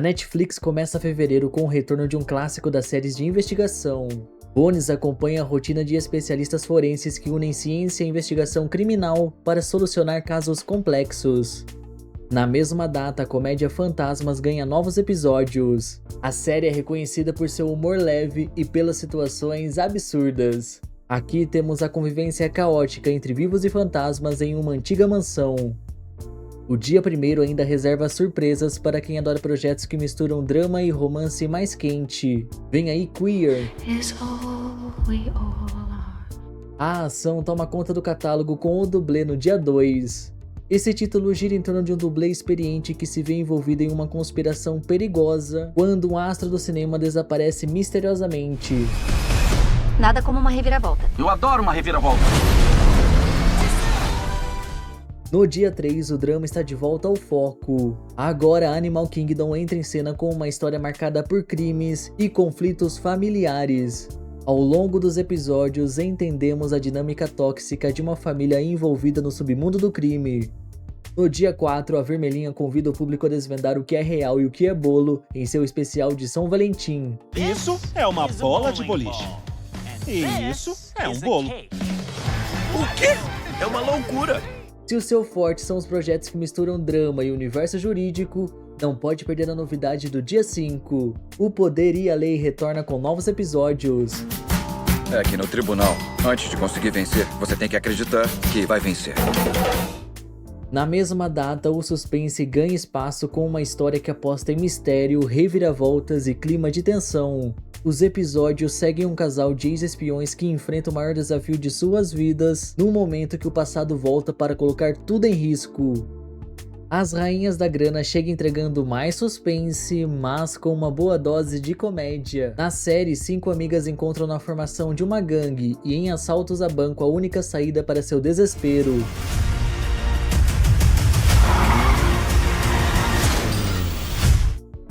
A Netflix começa fevereiro com o retorno de um clássico das séries de investigação. Bones acompanha a rotina de especialistas forenses que unem ciência e investigação criminal para solucionar casos complexos. Na mesma data, a comédia Fantasmas ganha novos episódios. A série é reconhecida por seu humor leve e pelas situações absurdas. Aqui temos a convivência caótica entre vivos e fantasmas em uma antiga mansão. O dia primeiro ainda reserva surpresas para quem adora projetos que misturam drama e romance mais quente. Vem aí Queer. A ação toma conta do catálogo com o dublê no dia 2. Esse título gira em torno de um dublê experiente que se vê envolvido em uma conspiração perigosa quando um astro do cinema desaparece misteriosamente. Nada como uma reviravolta. Eu adoro uma reviravolta. No dia 3, o drama está de volta ao foco. Agora, Animal Kingdom entra em cena com uma história marcada por crimes e conflitos familiares. Ao longo dos episódios, entendemos a dinâmica tóxica de uma família envolvida no submundo do crime. No dia 4, a Vermelhinha convida o público a desvendar o que é real e o que é bolo em seu especial de São Valentim. Isso é uma bola de boliche. E isso é um bolo. O quê? É uma loucura. Se o seu forte são os projetos que misturam drama e universo jurídico, não pode perder a novidade do dia 5. O Poder e a Lei retorna com novos episódios. É que no tribunal, antes de conseguir vencer, você tem que acreditar que vai vencer. Na mesma data, o suspense ganha espaço com uma história que aposta em mistério, reviravoltas e clima de tensão. Os episódios seguem um casal de ex-espiões que enfrenta o maior desafio de suas vidas no momento que o passado volta para colocar tudo em risco. As Rainhas da Grana chega entregando mais suspense, mas com uma boa dose de comédia. Na série, 5 amigas encontram na formação de uma gangue e em assaltos a banco a única saída para seu desespero.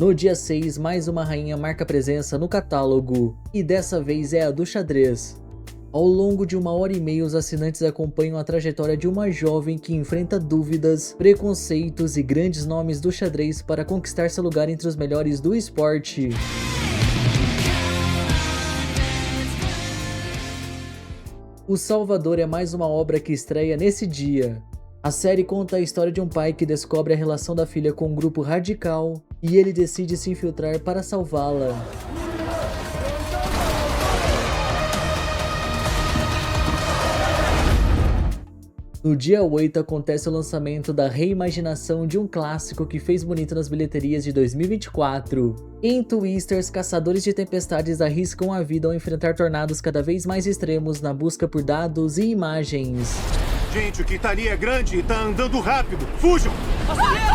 No dia 6, mais uma rainha marca presença no catálogo, e dessa vez é a do xadrez. Ao longo de 1h30, os assinantes acompanham a trajetória de uma jovem que enfrenta dúvidas, preconceitos e grandes nomes do xadrez para conquistar seu lugar entre os melhores do esporte. O Salvador é mais uma obra que estreia nesse dia. A série conta a história de um pai que descobre a relação da filha com um grupo radical e ele decide se infiltrar para salvá-la. No dia 8 acontece o lançamento da reimaginação de um clássico que fez bonito nas bilheterias de 2024. Em Twisters, caçadores de tempestades arriscam a vida ao enfrentar tornados cada vez mais extremos na busca por dados e imagens. Gente, o que tá ali é grande e tá andando rápido. Fujam! Vai!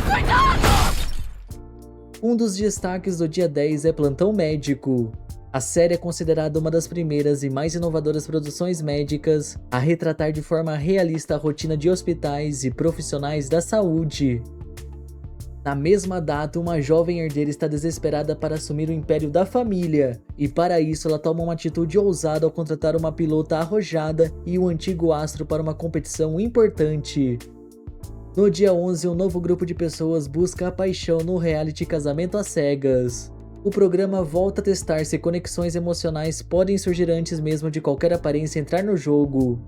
Cuidado! Um dos destaques do dia 10 é Plantão Médico. A série é considerada uma das primeiras e mais inovadoras produções médicas a retratar de forma realista a rotina de hospitais e profissionais da saúde. Na mesma data, uma jovem herdeira está desesperada para assumir o império da família, e para isso ela toma uma atitude ousada ao contratar uma pilota arrojada e um antigo astro para uma competição importante. No dia 11, um novo grupo de pessoas busca a paixão no reality Casamento às Cegas. O programa volta a testar se conexões emocionais podem surgir antes mesmo de qualquer aparência entrar no jogo.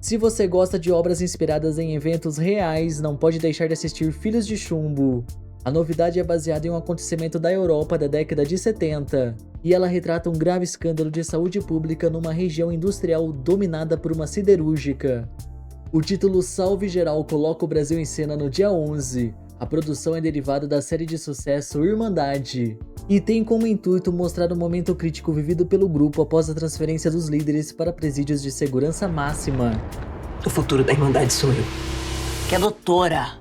Se você gosta de obras inspiradas em eventos reais, não pode deixar de assistir Filhos de Chumbo. A novidade é baseada em um acontecimento da Europa da década de 70, e ela retrata um grave escândalo de saúde pública numa região industrial dominada por uma siderúrgica. O título Salve Geral coloca o Brasil em cena no dia 11. A produção é derivada da série de sucesso Irmandade, e tem como intuito mostrar o momento crítico vivido pelo grupo após a transferência dos líderes para presídios de segurança máxima. O futuro da Irmandade sou eu, que é doutora.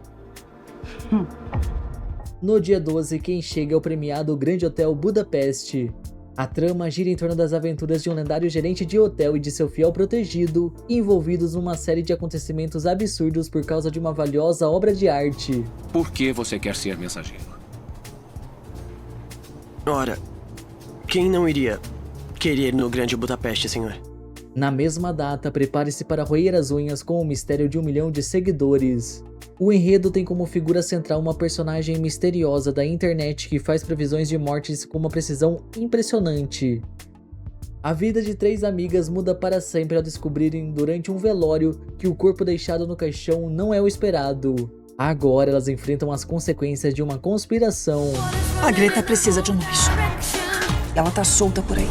No dia 12, quem chega é o premiado Grande Hotel Budapeste. A trama gira em torno das aventuras de um lendário gerente de hotel e de seu fiel protegido, envolvidos numa série de acontecimentos absurdos por causa de uma valiosa obra de arte. Por que você quer ser mensageiro? Ora, quem não iria querer no Grande Budapeste, senhor? Na mesma data, prepare-se para roer as unhas com o mistério de 1 milhão de seguidores. O enredo tem como figura central uma personagem misteriosa da internet que faz previsões de mortes com uma precisão impressionante. A vida de 3 amigas muda para sempre ao descobrirem durante um velório que o corpo deixado no caixão não é o esperado. Agora elas enfrentam as consequências de uma conspiração. A Greta precisa de um bicho. Ela tá solta por aí.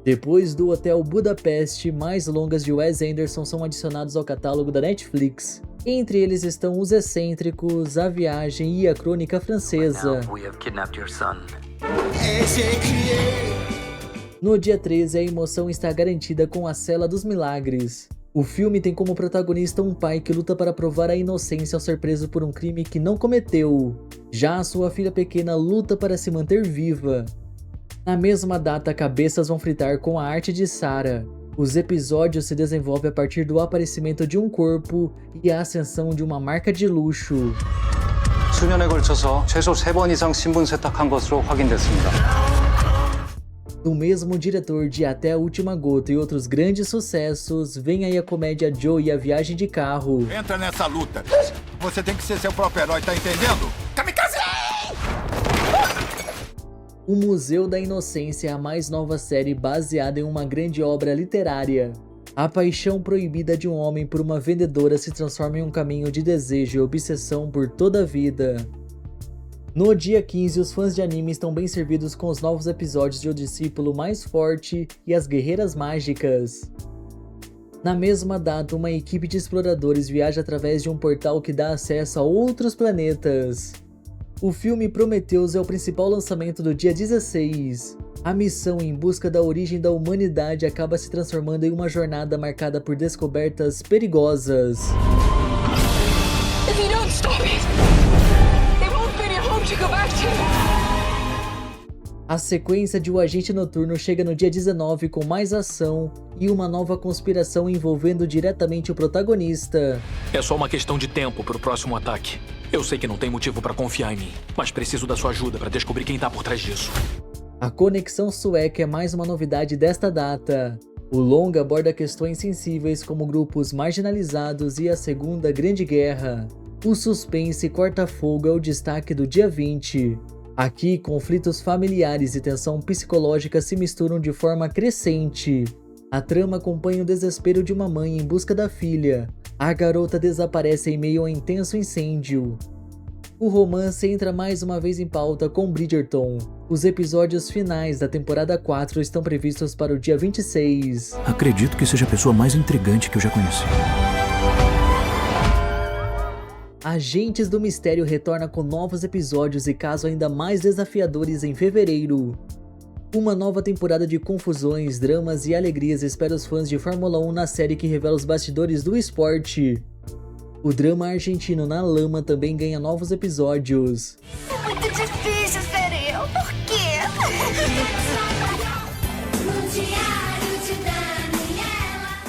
Depois do Hotel Budapeste, mais longas de Wes Anderson são adicionados ao catálogo da Netflix. Entre eles estão Os Excêntricos, A Viagem e A Crônica Francesa. No dia 13, a emoção está garantida com A Cela dos Milagres. O filme tem como protagonista um pai que luta para provar a inocência ao ser preso por um crime que não cometeu. Já a sua filha pequena luta para se manter viva. Na mesma data, cabeças vão fritar com a arte de Sarah. Os episódios se desenvolvem a partir do aparecimento de um corpo e a ascensão de uma marca de luxo. 수년에 걸쳐서 최소 3번 이상 신분 세탁한 것으로 확인됐습니다. Do mesmo diretor de Até a Última Gota e outros grandes sucessos, vem aí a comédia Joe e a Viagem de Carro. Entra nessa luta. Você tem que ser seu próprio herói, tá entendendo? Kamikaze! O Museu da Inocência é a mais nova série baseada em uma grande obra literária. A paixão proibida de um homem por uma vendedora se transforma em um caminho de desejo e obsessão por toda a vida. No dia 15, os fãs de anime estão bem servidos com os novos episódios de O Discípulo Mais Forte e As Guerreiras Mágicas. Na mesma data, uma equipe de exploradores viaja através de um portal que dá acesso a outros planetas. O filme Prometheus é o principal lançamento do dia 16. A missão em busca da origem da humanidade acaba se transformando em uma jornada marcada por descobertas perigosas. A sequência de O Agente Noturno chega no dia 19 com mais ação e uma nova conspiração envolvendo diretamente o protagonista. É só uma questão de tempo pro próximo ataque. Eu sei que não tem motivo pra confiar em mim, mas preciso da sua ajuda pra descobrir quem tá por trás disso. A Conexão Sueca é mais uma novidade desta data. O longa aborda questões sensíveis como grupos marginalizados e a Segunda Grande Guerra. O suspense corta-fogo é o destaque do dia 20. Aqui, conflitos familiares e tensão psicológica se misturam de forma crescente. A trama acompanha o desespero de uma mãe em busca da filha. A garota desaparece em meio a um intenso incêndio. O romance entra mais uma vez em pauta com Bridgerton. Os episódios finais da temporada 4 estão previstos para o dia 26. Acredito que seja a pessoa mais intrigante que eu já conheci. Agentes do Mistério retorna com novos episódios e casos ainda mais desafiadores em fevereiro. Uma nova temporada de confusões, dramas e alegrias espera os fãs de Fórmula 1 na série que revela os bastidores do esporte. O drama argentino Na Lama também ganha novos episódios. É muito difícil ser eu. Por quê?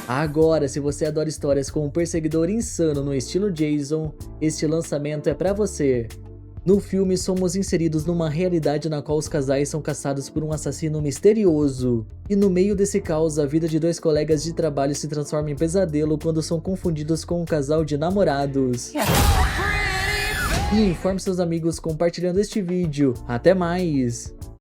Agora, se você adora histórias com um perseguidor insano no estilo Jason, este lançamento é pra você. No filme, somos inseridos numa realidade na qual os casais são caçados por um assassino misterioso. E no meio desse caos, a vida de 2 colegas de trabalho se transforma em pesadelo quando são confundidos com um casal de namorados. E informe seus amigos compartilhando este vídeo. Até mais!